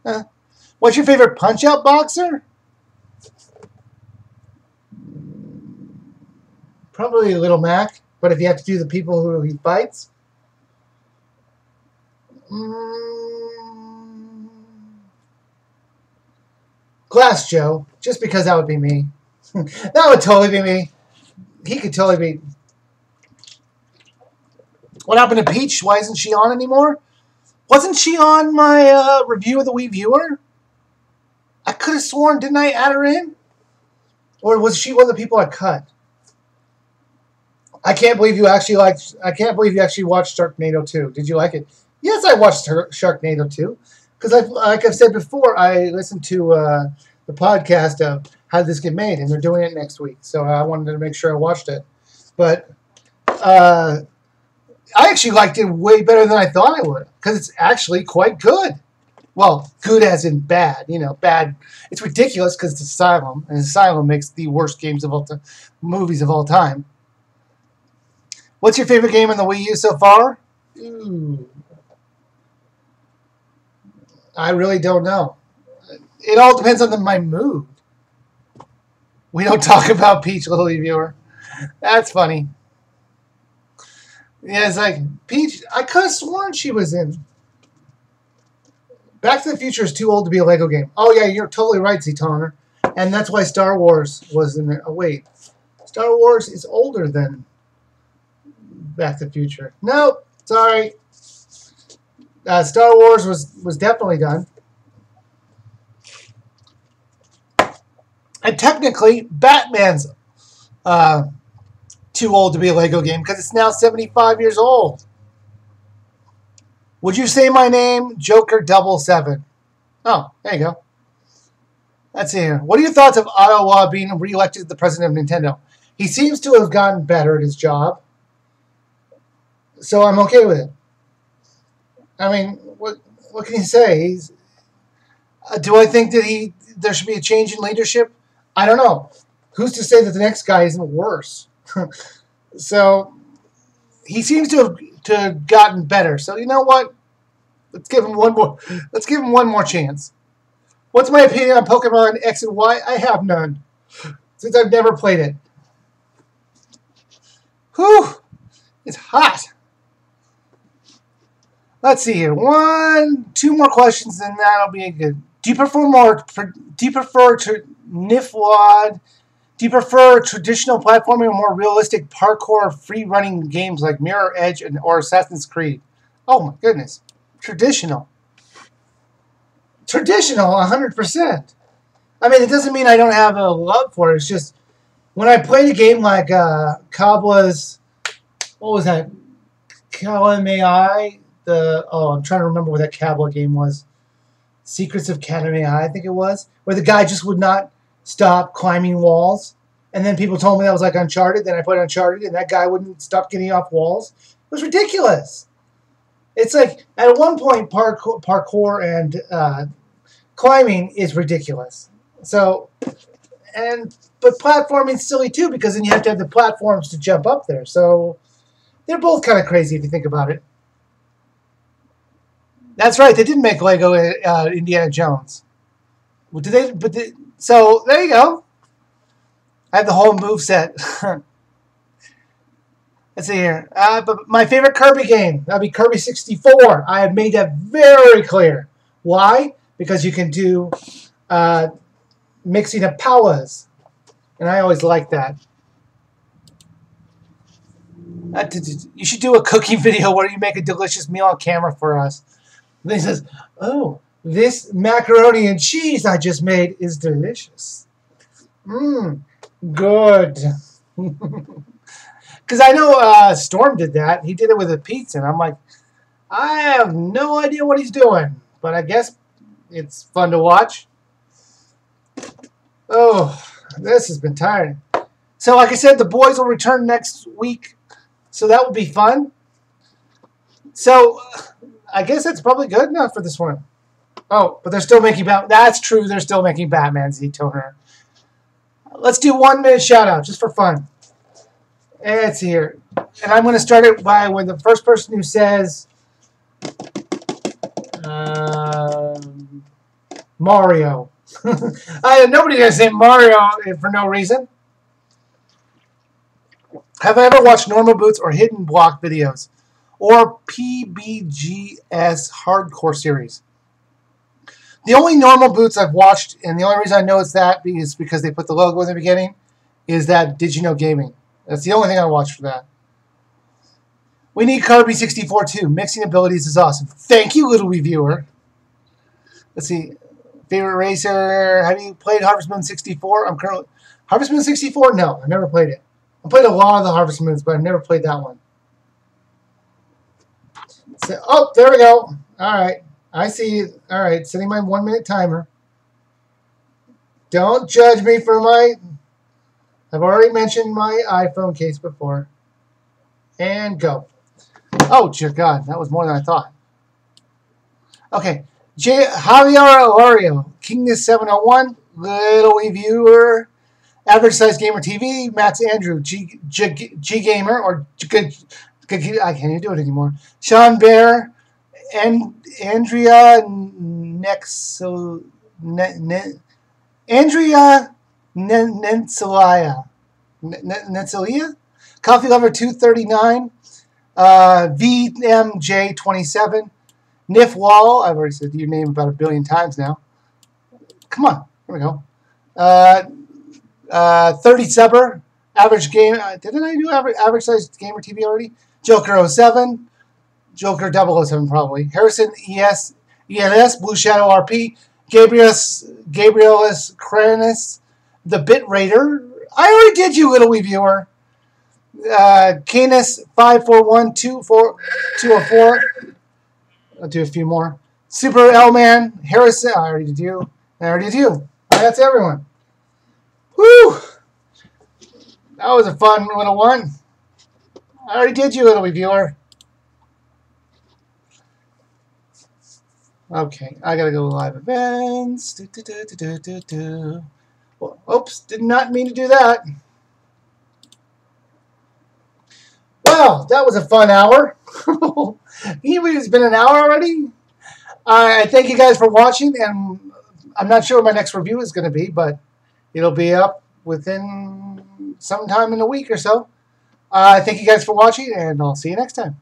[SPEAKER 1] now. What's your favorite Punch-Out boxer? Probably Little Mac, but if you have to do the people who he fights. Glass Joe, just because that would be me. That would totally be me. He could totally be. What happened to Peach? Why isn't she on anymore? Wasn't she on my review of the Wiiviewer? I could have sworn, didn't I add her in? Or was she one of the people I cut? I can't believe you actually watched Sharknado 2. Did you like it? Yes, I watched Sharknado 2. Because, like I've said before, I listened to the podcast of How Did This Get Made, and they're doing it next week. So I wanted to make sure I watched it. But I actually liked it way better than I thought I would. Because it's actually quite good. Well, good as in bad. You know, bad. It's ridiculous because it's Asylum. And Asylum makes the worst games of all time, movies of all time. What's your favorite game on the Wii U so far? Ooh. I really don't know. It all depends on my mood. We don't talk about Peach, little Wiiviewer. That's funny. Yeah, it's like, Peach, I could have sworn she was in. Back to the Future is too old to be a Lego game. Oh, yeah, you're totally right, Z-Toner. And that's why Star Wars was in there. Oh, wait. Star Wars is older than Back to the Future. Nope, sorry. Star Wars was definitely done. And technically, Batman's too old to be a Lego game because it's now 75 years old. Would you say my name? Joker 77. Oh, there you go. Let's see here. What are your thoughts of Ottawa being re-elected as the president of Nintendo? He seems to have gotten better at his job. So I'm okay with it. I mean, what can you say? Do I think that there should be a change in leadership? I don't know. Who's to say that the next guy isn't worse? So he seems to have gotten better. So you know what? Let's give him one more. Let's give him one more chance. What's my opinion on Pokemon X and Y? I have none, since I've never played it. Whew! It's hot. Let's see here. Two more questions, and that'll be good. Do you prefer NIFWAD? Do you prefer traditional platforming or more realistic parkour free-running games like Mirror Edge or Assassin's Creed? Oh my goodness. Traditional. Traditional, 100%. I mean, it doesn't mean I don't have a love for it. It's just, when I played a game like Kabla's, what was that? Kalamei? I'm trying to remember what that Kabla game was. Secrets of Kalamei, I think it was. Where the guy just would not stop climbing walls. And then people told me that was like Uncharted. Then I played Uncharted, and that guy wouldn't stop getting off walls. It was ridiculous. It's like, at one point, parkour and climbing is ridiculous. So, but platforming's silly too, because then you have to have the platforms to jump up there. So, they're both kind of crazy if you think about it. That's right, they didn't make Lego Indiana Jones. Well, so, there you go. I have the whole move set. Let's see here. But my favorite Kirby game, that'd be Kirby 64. I have made that very clear. Why? Because you can do mixing of powers. And I always like that. You should do a cooking video where you make a delicious meal on camera for us. And then he says, oh, this macaroni and cheese I just made is delicious. Good. Because I know Storm did that. He did it with a pizza. And I'm like, I have no idea what he's doing. But I guess it's fun to watch. Oh, this has been tiring. So like I said, the boys will return next week. So that would be fun. So I guess that's probably good enough for this one. Oh, but they're still making Batman. That's true. They're still making Batman, Z-Toner. Let's do 1 minute shout out just for fun. It's here. And I'm going to start it by when the first person who says Mario. Nobody's going to say Mario for no reason. Have I ever watched Normal Boots or Hidden Block videos? Or PBGS Hardcore series? The only Normal Boots I've watched, and the only reason I know it's that is because they put the logo in the beginning, is that Did You Know Gaming. That's the only thing I watched for that. We need Kirby 64 too. Mixing abilities is awesome. Thank you, little Wiiviewer. Let's see. Favorite racer? Have you played Harvest Moon 64? I'm currently Harvest Moon 64? No, I've never played it. I played a lot of the Harvest Moons, but I've never played that one. So, oh, there we go. All right. I see you. All right. Setting my 1 minute timer. Don't judge me for my... I've already mentioned my iPhone case before. And go. Oh, dear God. That was more than I thought. Okay. Javier Alario. Kingness 701. Little Wiiviewer. Average Size Gamer TV. Max Andrew. G Gamer. Or I can't even do it anymore. Sean Bear. And Andrea Andrea Netzalia, Coffee Lover 239, VMJ27, Nif Wall. I've already said your name about 1 billion times now. Come on, here we go. 30 Subber, Average Game. Didn't I do average Size Gamer TV already? Joker 07. Joker 007 probably. Harrison ELS, Blue Shadow RP, Gabrielis Kranis, The Bit Raider. I already did you, little Wiiviewer. Canis 54124204. I'll do a few more. Super L-Man, Harrison. I already did you. That's everyone. Woo! That was a fun little one. I already did you, little Wiiviewer. Okay, I gotta go to live events. Well, oops, did not mean to do that. Well, that was a fun hour. It's been an hour already. I thank you guys for watching, and I'm not sure what my next review is going to be, but it'll be up within sometime in a week or so. Thank you guys for watching, and I'll see you next time.